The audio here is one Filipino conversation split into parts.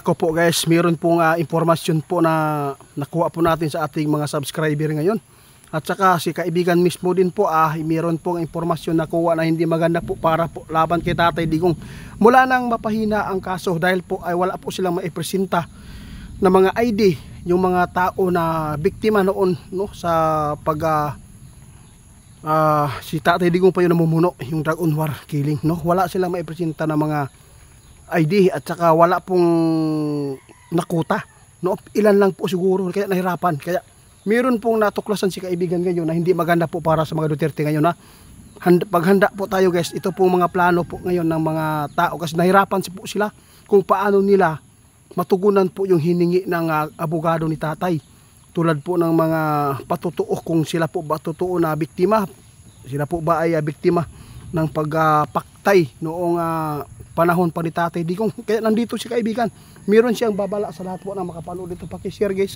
ko po guys, mayroon pong impormasyon po na nakuha po natin sa ating mga subscriber ngayon. At saka si kaibigan mismo din po mayroon pong impormasyon na kuha na hindi maganda po para po laban kay Tatay Digong. Mula nang mapahina ang kaso dahil po ay wala po silang maipresenta na mga ID, yung mga tao na biktima noon sa pag si Tatay Digong pa yung namumuno, yung Dragon War killing, wala silang maipresenta na mga ID at saka wala pong nakuta, ilan lang po siguro, kaya nahirapan. Kaya meron pong natuklasan si kaibigan ngayon na hindi maganda po para sa mga Duterte ngayon. Paghanda po tayo guys, ito pong mga plano po ngayon ng mga tao kasi nahirapan po sila kung paano nila matugunan po yung hiningi ng abogado ni Tatay. Tulad po ng mga patutuo kung sila po ba totoo na biktima, sila po ba ay biktima ng pagpaktay noong panahon pa ni Tatay Digong. Kaya nandito si kaibigan, meron siyang babala sa lahat po na makapanood dito. Paki-share guys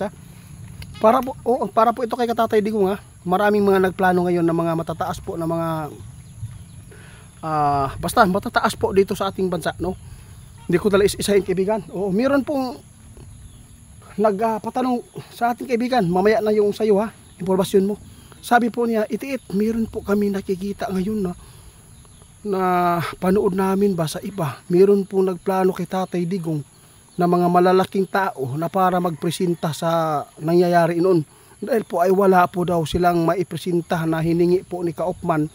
para po ito kay Tatay Digong Maraming mga nagplano ngayon na mga matataas po na mga basta matataas po dito sa ating bansa, Hindi ko dala isa-isahin kaibigan. Meron pong nagpatanong sa ating kaibigan, mamaya na yung sayo impormasyon mo. Sabi po niya, itiit, meron po kami nakikita ngayon na panood namin ba sa iba, meron po nagplano kay Tatay Digong na mga malalaking tao na para magpresenta sa nangyayari noon. Dahil po ay wala po daw silang maipresenta na hiningi po ni Kaupman,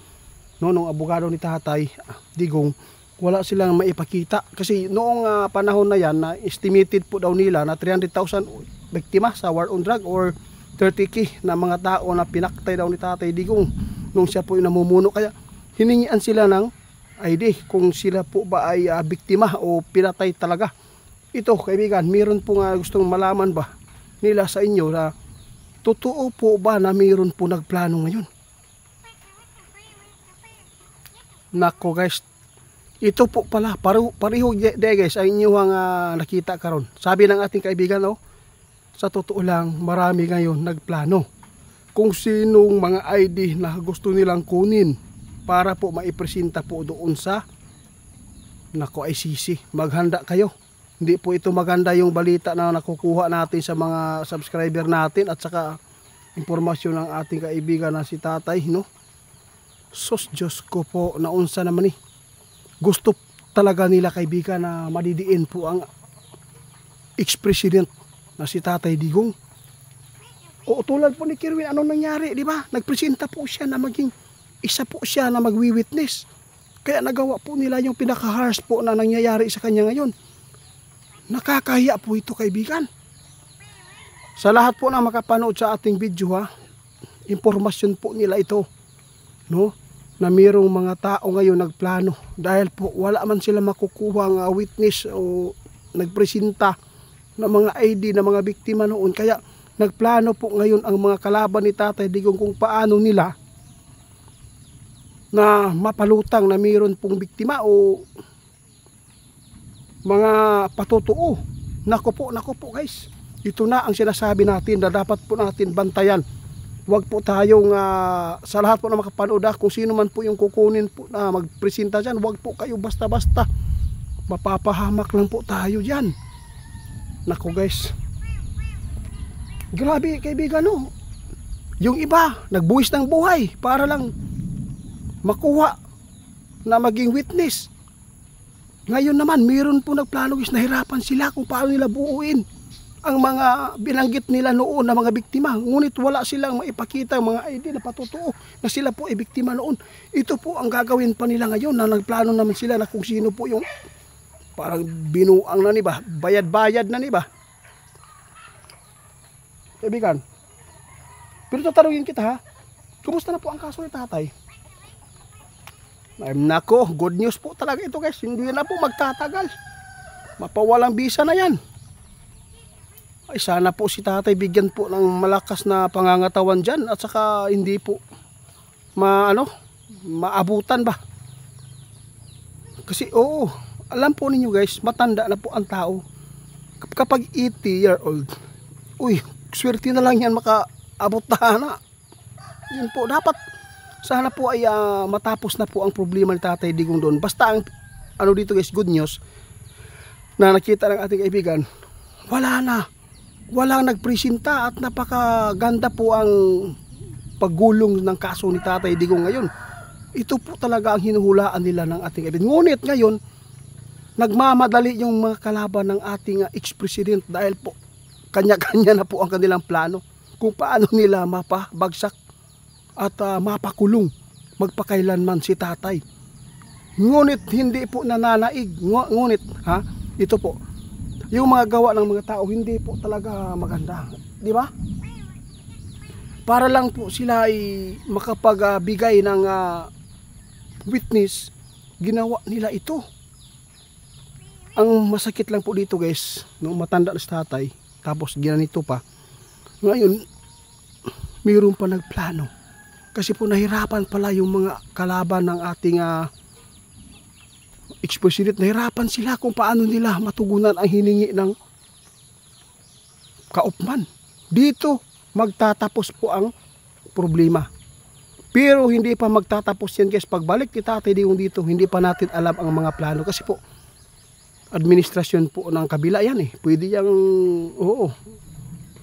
nung abogado ni Tatay Digong, wala silang maipakita. Kasi noong panahon na yan, na estimated po daw nila na 300,000 biktima sa war on drug or 30K na mga tao na pinaktay daw ni Tatay Digong nung siya po yung namumuno. Kaya hiningian sila ng ID kung sila po ba ay biktima o pinatay talaga. Ito kaibigan, meron po gustong malaman ba nila sa inyo na totoo po ba na meron po nagplano ngayon. Nako guys, ito po pala pareho guys ang inyong nakita karon. Sabi ng ating kaibigan sa totoo lang marami ngayon nagplano kung sinong mga ID na gusto nilang kunin para po maipresenta po doon sa ICC. Maghanda kayo. Hindi po ito maganda yung balita na nakukuha natin sa mga subscriber natin at saka impormasyon ng ating kaibigan na si Tatay, Sos Diyos ko po, naunsa naman gusto talaga nila kaibigan na madidiin po ang ex-president na si Tatay Digong. Tulad po ni Kirwin, anong nangyari, di ba? Nagpresenta po siya na maging isa po siya na magwi-witness. Kaya nagawa po nila yung pinaka-harsh po na nangyayari sa kanya ngayon. Nakakahiya po ito kaibigan. Sa lahat po na makapanood sa ating video impormasyon po nila ito, na mayroong mga tao ngayon nagplano dahil po wala man sila makukuha ng witness o nagpresenta ng mga ID na mga biktima noon. Kaya nagplano po ngayon ang mga kalaban ni Tatay Digong kung paano nila na mapalutang na mayroon pong biktima o mga patutuo. Nako po guys, ito na ang sinasabi natin na dapat po natin bantayan. Huwag po tayong sa lahat po na makapanood kung sino man po yung kukunin po na magpresenta dyan, huwag po kayo basta-basta, mapapahamak lang po tayo dyan. Nako guys, grabe kaibigan yung iba nagbuwis ng buhay para lang makuha na maging witness. Ngayon naman mayroon po nagplano guys, nahirapan sila kung paano nila buuin ang mga binanggit nila noon na mga biktima. Ngunit wala silang maipakita ang mga ID na patutuo na sila po ay biktima noon. Ito po ang gagawin pa nila ngayon na nagplano naman sila na kung sino po yung parang binuang na bayad-bayad na kaibigan. Pero tatanungin kita kumusta na po ang kaso ni Tatay? Nako, good news po talaga ito guys. Hindi na po magtatagal. Mapawalang bisa na yan. Ay sana po si Tatay bigyan po ng malakas na pangangatawan dyan at saka hindi po maabutan ba. Kasi alam po ninyo guys, matanda na po ang tao. Kapag 80-year-old, swerte na lang yan makaabot na. Yun po, dapat sana po ay matapos na po ang problema ni Tatay Digong doon. Basta ang dito guys, good news na nakita ng ating kaibigan, wala na. Walang nagpresenta at napakaganda po ang paggulong ng kaso ni Tatay Digong ngayon. Ito po talaga ang hinuhulaan nila ng ating kaibigan. Ngunit ngayon, nagmamadali yung mga kalaban ng ating ex-president dahil po kanya-kanya na po ang kanilang plano kung paano nila mapabagsak at mapakulong magpakailanman si tatay. Ngunit hindi po nananaig. Ngunit ito po, yung mga gawa ng mga tao hindi po talaga maganda, di ba? Para lang po sila ay makapagbigay ng witness, ginawa nila ito. Ang masakit lang po dito guys, nung matanda na si tatay, tapos ginanito pa. Ngayon, mayroon pa nagplano. Kasi po nahirapan pala yung mga kalaban ng ating ex-president. Nahirapan sila kung paano nila matugunan ang hiningi ng kaupman. Dito, magtatapos po ang problema. Pero hindi pa magtatapos yan guys. Pagbalik ni Tatay Digong dito, hindi pa natin alam ang mga plano. Kasi po, administrasyon po ng kabila yan eh. Pwede yan,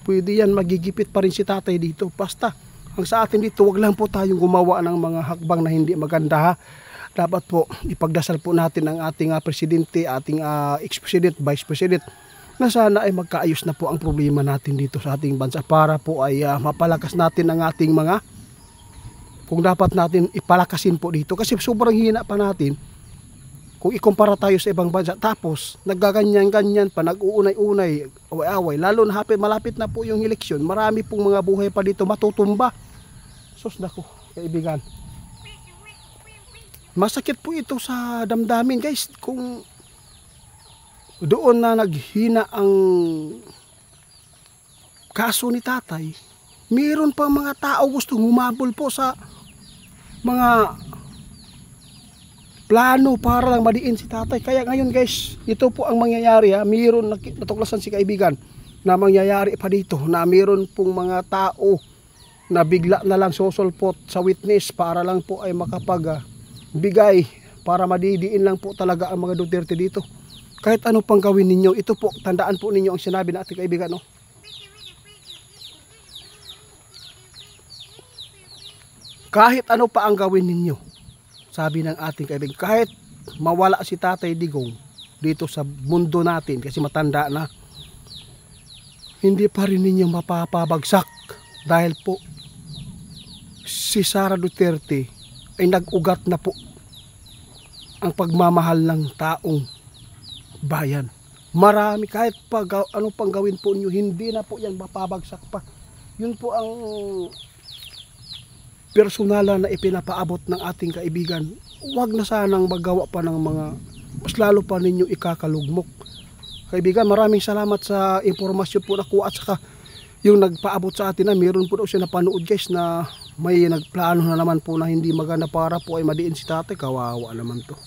pwede yan magigipit pa rin si tatay dito. Basta, ang sa atin dito, wag lang po tayong gumawa ng mga hakbang na hindi maganda ha. Dapat po, ipagdasal po natin ang ating presidente, ating ex-president, vice-president, na sana ay magkaayos na po ang problema natin dito sa ating bansa para po ay mapalakas natin ang ating mga, kung dapat natin ipalakasin po dito. Kasi sobrang hina pa natin kung ikumpara tayo sa ibang bansa, tapos naggaganyan-ganyan pa, nag-uunay-unay, away-away, lalo na malapit na po yung eleksyon, marami pong mga buhay pa dito matutumba. Sus nako, kaibigan. Masakit po ito sa damdamin guys, kung doon na naghina ang kaso ni tatay, mayroon pa mga tao gustong humabol po sa mga plano para lang madiin si tatay. Kaya ngayon guys, ito po ang mangyayari ha. Mayroon natuklasan si kaibigan na mangyayari pa dito na mayroon pong mga tao na bigla na lang sosolpot sa witness para lang po ay makapagbigay para madidiin lang po talaga ang mga Duterte dito. Kahit ano pang gawin ninyo, ito po, tandaan po ninyo ang sinabi ng ating kaibigan, no? Kahit ano pa ang gawin ninyo, sabi ng ating kaibigan, kahit mawala si Tatay Digong dito sa mundo natin kasi matanda na, hindi pa rin ninyo mapapabagsak dahil po si Sara Duterte ay nag-ugat na po ang pagmamahal ng taong bayan. Marami, kahit pa ano pang gawin po niyo, hindi na po yan mapabagsak pa. Yun po ang personalan na ipinapaabot ng ating kaibigan. Huwag na sanang magawa pa ng mga mas lalo pa ninyo ikakalugmok. Kaibigan, maraming salamat sa impormasyon po nakuha at saka yung nagpaabot sa atin na mayroon po daw siya napanood guys na may nagplano na naman po na hindi maganda para po ay madiin si tatay. Kawawa naman to.